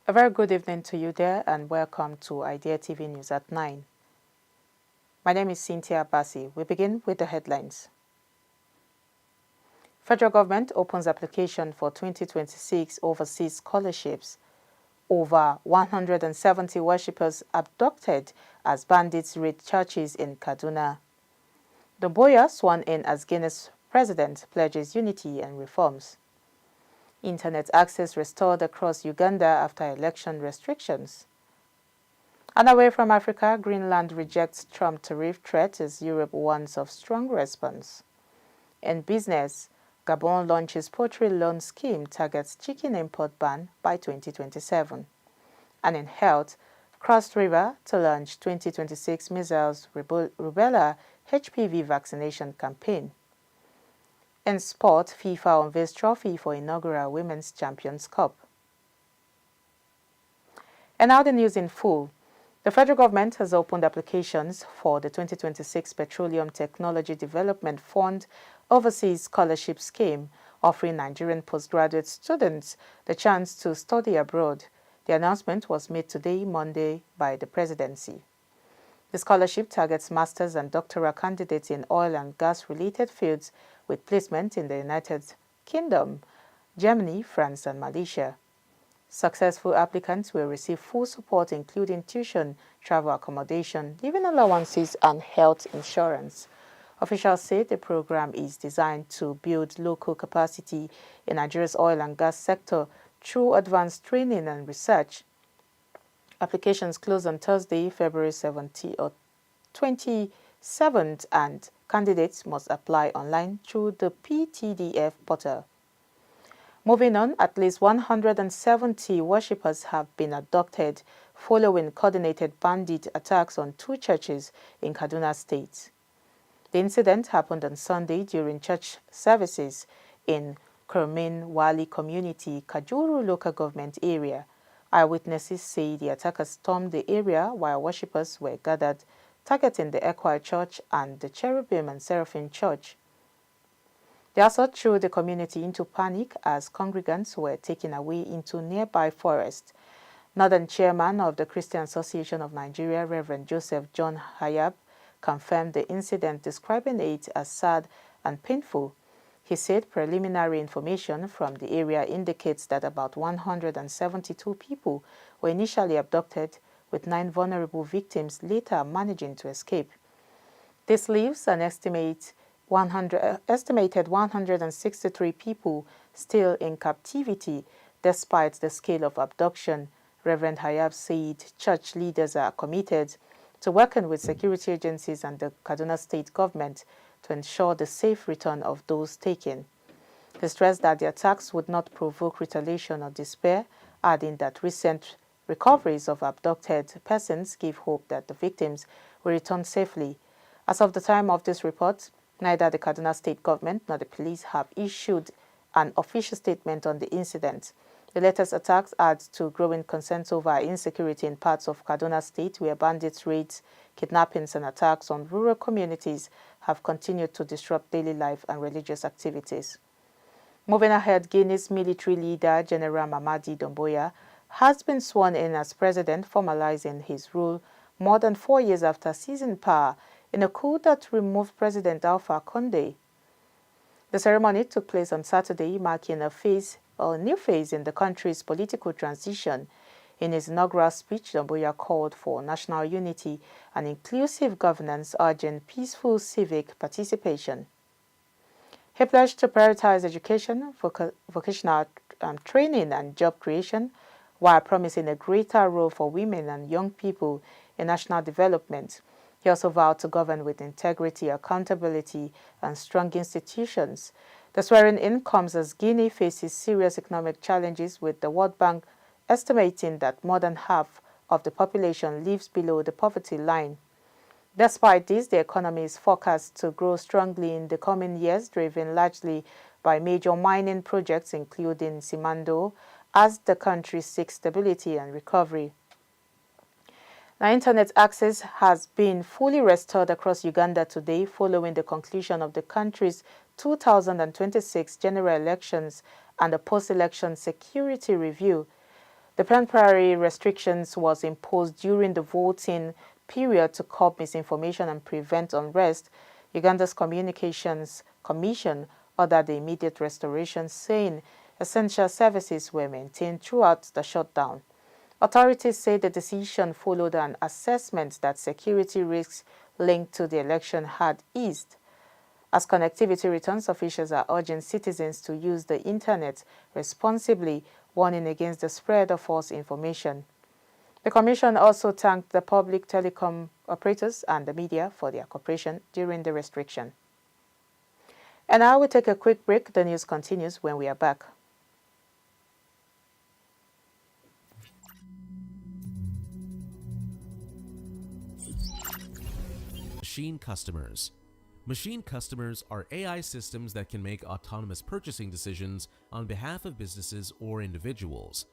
A very good evening to you there and welcome to Idea TV News at 9. My name is Cynthia Bassi. We begin with the headlines. Federal government opens application for 2026 overseas scholarships. Over 170 worshippers abducted as bandits raid churches in Kaduna. DOUMBOUYA sworn in as Guinea's president pledges unity and reforms. Internet access restored across Uganda after election restrictions. And away from Africa, Greenland rejects Trump tariff threat as Europe warns of strong response. In business, Gabon launches poultry loan scheme targets chicken import ban by 2027. And in health, Cross River to launch 2026 measles rubella HPV vaccination campaign. In sport, FIFA unveils trophy for inaugural Women's Champions Cup. And now the news in full. The federal government has opened applications for the 2026 Petroleum Technology Development Fund Overseas Scholarship Scheme, offering Nigerian postgraduate students the chance to study abroad. The announcement was made today, Monday, by the presidency. The scholarship targets master's and doctoral candidates in oil and gas-related fields with placement in the United Kingdom, Germany, France, and Malaysia. Successful applicants will receive full support including tuition, travel accommodation, living allowances, and health insurance. Officials say the program is designed to build local capacity in Nigeria's oil and gas sector through advanced training and research. Applications close on Thursday, February 27th, and candidates must apply online through the PTDF portal. Moving on, at least 170 worshippers have been abducted following coordinated bandit attacks on two churches in Kaduna State. The incident happened on Sunday during church services in Kurmin Wali Community, Kajuru local government area. Eyewitnesses say the attackers stormed the area while worshippers were gathered, targeting the Equa Church and the Cherubim and Seraphim Church. The assault threw the community into panic as congregants were taken away into nearby forest. Northern Chairman of the Christian Association of Nigeria, Reverend Joseph John Hayab, confirmed the incident, describing it as sad and painful. He said preliminary information from the area indicates that about 172 people were initially abducted, with 9 vulnerable victims later managing to escape. This leaves an estimated 163 people still in captivity despite the scale of abduction. Reverend Hayab said church leaders are committed to working with security agencies and the Kaduna state government to ensure the safe return of those taken. He stressed that the attacks would not provoke retaliation or despair, adding that recent recoveries of abducted persons give hope that the victims will return safely. As of the time of this report, neither the Kaduna state government nor the police have issued an official statement on the incident. The latest attacks add to growing concerns over insecurity in parts of Kaduna State, where bandits' raids, kidnappings, and attacks on rural communities have continued to disrupt daily life and religious activities. Moving ahead, Guinea's military leader, General Mamadi Doumbouya, has been sworn in as president, formalizing his rule more than 4 years after seizing power in a coup that removed President Alpha Condé. The ceremony took place on Saturday, marking a new phase in the country's political transition. In his inaugural speech, Doumbouya called for national unity and inclusive governance, urging peaceful civic participation. He pledged to prioritize education, vocational training, and job creation, while promising a greater role for women and young people in national development. He also vowed to govern with integrity, accountability, and strong institutions. The swearing-in comes as Guinea faces serious economic challenges, with the World Bank estimating that more than half of the population lives below the poverty line. Despite this, the economy is forecast to grow strongly in the coming years, driven largely by major mining projects, including Simandou, as the country seeks stability and recovery. Now, internet access has been fully restored across Uganda today following the conclusion of the country's 2026 general elections and a post-election security review. The temporary restrictions was imposed during the voting period to curb misinformation and prevent unrest. Uganda's Communications Commission ordered the immediate restoration, saying essential services were maintained throughout the shutdown. Authorities say the decision followed an assessment that security risks linked to the election had eased. As connectivity returns, officials are urging citizens to use the internet responsibly, warning against the spread of false information. The Commission also thanked the public telecom operators and the media for their cooperation during the restriction. And now we take a quick break. The news continues when we are back. Machine customers. Machine customers are AI systems that can make autonomous purchasing decisions on behalf of businesses or individuals.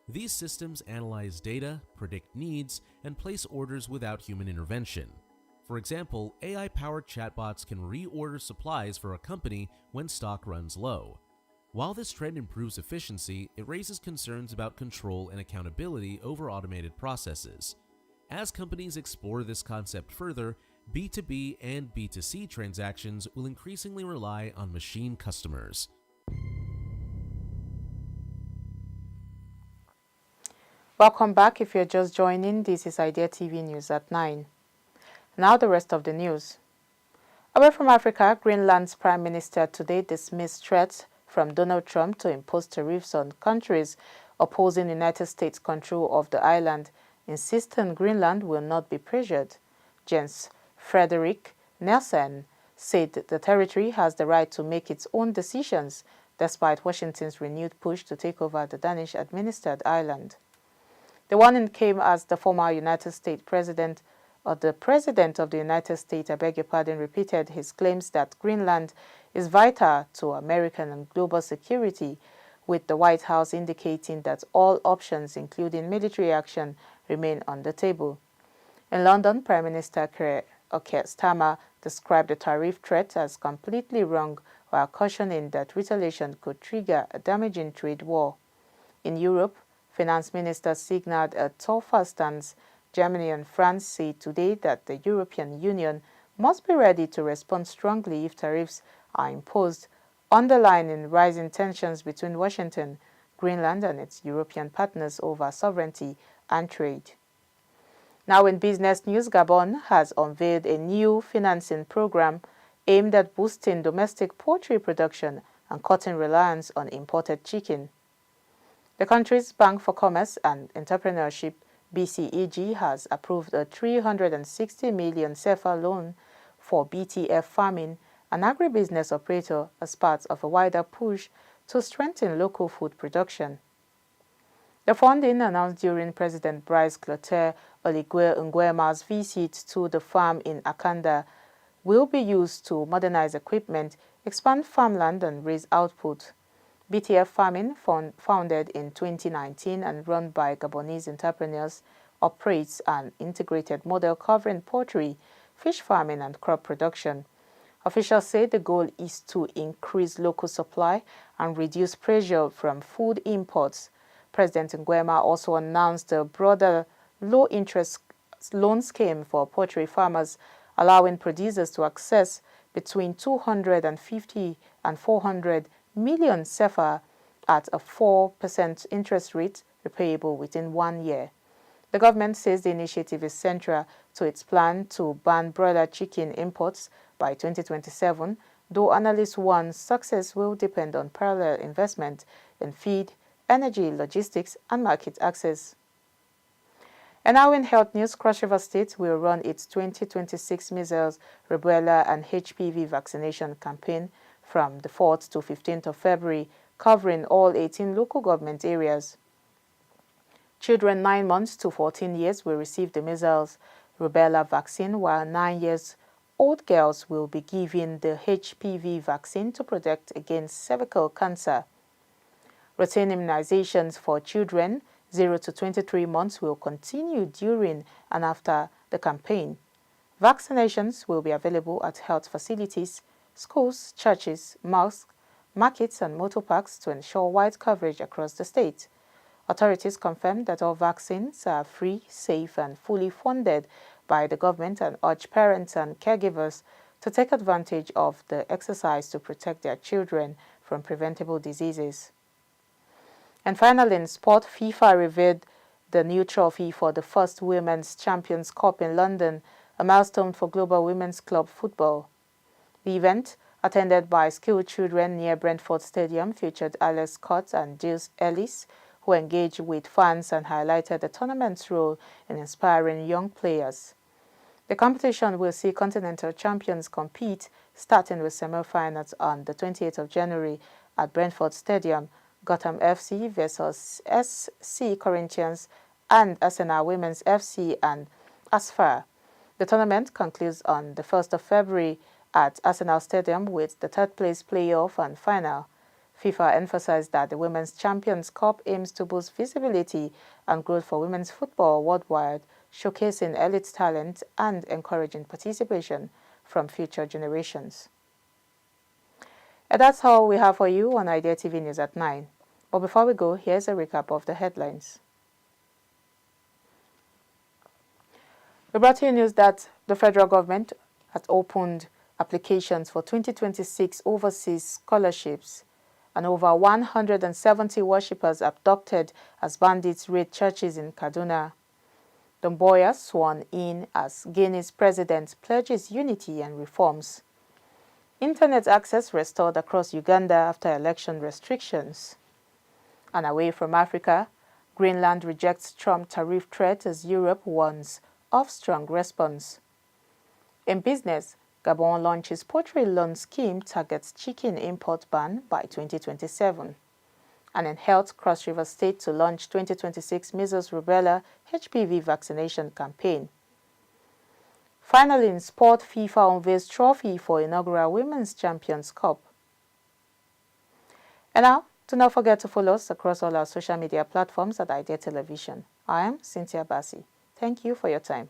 These systems analyze data, predict needs, and place orders without human intervention. For example, AI-powered chatbots can reorder supplies for a company when stock runs low. While this trend improves efficiency, it raises concerns about control and accountability over automated processes. As companies explore this concept further, B2B and B2C transactions will increasingly rely on machine customers. Welcome back. If you're just joining, this is Idea TV News at 9. Now the rest of the news. Away from Africa, Greenland's Prime Minister today dismissed threats from Donald Trump to impose tariffs on countries opposing United States control of the island, insisting Greenland will not be pressured. Jens Frederick Nelson said the territory has the right to make its own decisions, despite Washington's renewed push to take over the Danish-administered island. The warning came as the former United States President, or the President of the United States, repeated his claims that Greenland is vital to American and global security, with the White House indicating that all options, including military action, remain on the table. In London, Prime Minister Keir Starmer described the tariff threat as completely wrong, while cautioning that retaliation could trigger a damaging trade war. In Europe, Finance Minister signaled a tougher stance. Germany and France say today that the European Union must be ready to respond strongly if tariffs are imposed, underlining rising tensions between Washington, Greenland, and its European partners over sovereignty and trade. Now in business news, Gabon has unveiled a new financing program aimed at boosting domestic poultry production and cutting reliance on imported chicken. The country's Bank for Commerce and Entrepreneurship, BCEG, has approved a 360 million CFA loan for BTF Farming, an agribusiness operator, as part of a wider push to strengthen local food production. The funding, announced during President Brice Clotaire Oligui Nguema's visit to the farm in Akanda, will be used to modernize equipment, expand farmland, and raise output. BTF Farming, founded in 2019 and run by Gabonese entrepreneurs, operates an integrated model covering poultry, fish farming, and crop production. Officials say the goal is to increase local supply and reduce pressure from food imports. President Nguema also announced a broader low-interest loan scheme for poultry farmers, allowing producers to access between 250 and 400 million CFA at a 4% interest rate, repayable within 1 year. The government says the initiative is central to its plan to ban broiler chicken imports by 2027, though analysts warn success will depend on parallel investment in feed, energy, logistics, and market access. And now in health news, Cross River State will run its 2026 measles, rubella, and HPV vaccination campaign from the 4th to 15th of February, covering all 18 local government areas. Children 9 months to 14 years will receive the measles, rubella vaccine, while 9-year-old girls will be given the HPV vaccine to protect against cervical cancer. Routine immunizations for children 0 to 23 months will continue during and after the campaign. Vaccinations will be available at health facilities, schools, churches, mosques, markets, and motor parks to ensure wide coverage across the state. Authorities confirmed that all vaccines are free, safe, and fully funded by the government and urge parents and caregivers to take advantage of the exercise to protect their children from preventable diseases. And finally, in sport, FIFA revealed the new trophy for the first Women's Champions Cup in London, a milestone for global women's club football. The event, attended by school children near Brentford Stadium, featured Alex Scott and Jill Ellis, who engaged with fans and highlighted the tournament's role in inspiring young players. The competition will see continental champions compete, starting with semi-finals on the 28th of January at Brentford Stadium, Gotham FC versus SC Corinthians, and Arsenal Women's FC and ASFA. The tournament concludes on the 1st of February at Arsenal Stadium with the third-place playoff and final. FIFA emphasized that the Women's Champions Cup aims to boost visibility and growth for women's football worldwide, showcasing elite talent and encouraging participation from future generations. And that's all we have for you on Idea TV News at 9. But before we go, here's a recap of the headlines. We brought you news that the federal government has opened applications for 2026 overseas scholarships, and over 170 worshippers abducted as bandits raid churches in Kaduna. DOUMBOUYA sworn in as Guinea's president pledges unity and reforms. Internet access restored across Uganda after election restrictions. And away from Africa, Greenland rejects Trump tariff threat as Europe warns of strong response. In business, Gabon launches poultry loan scheme targets chicken import ban by 2027. And in health, Cross River State to launch 2026 measles, rubella, HPV vaccination campaign. Finally, in sport, FIFA unveils trophy for inaugural Women's Champions Cup. And now, do not forget to follow us across all our social media platforms at Idea Television. I am Cynthia Bassi. Thank you for your time.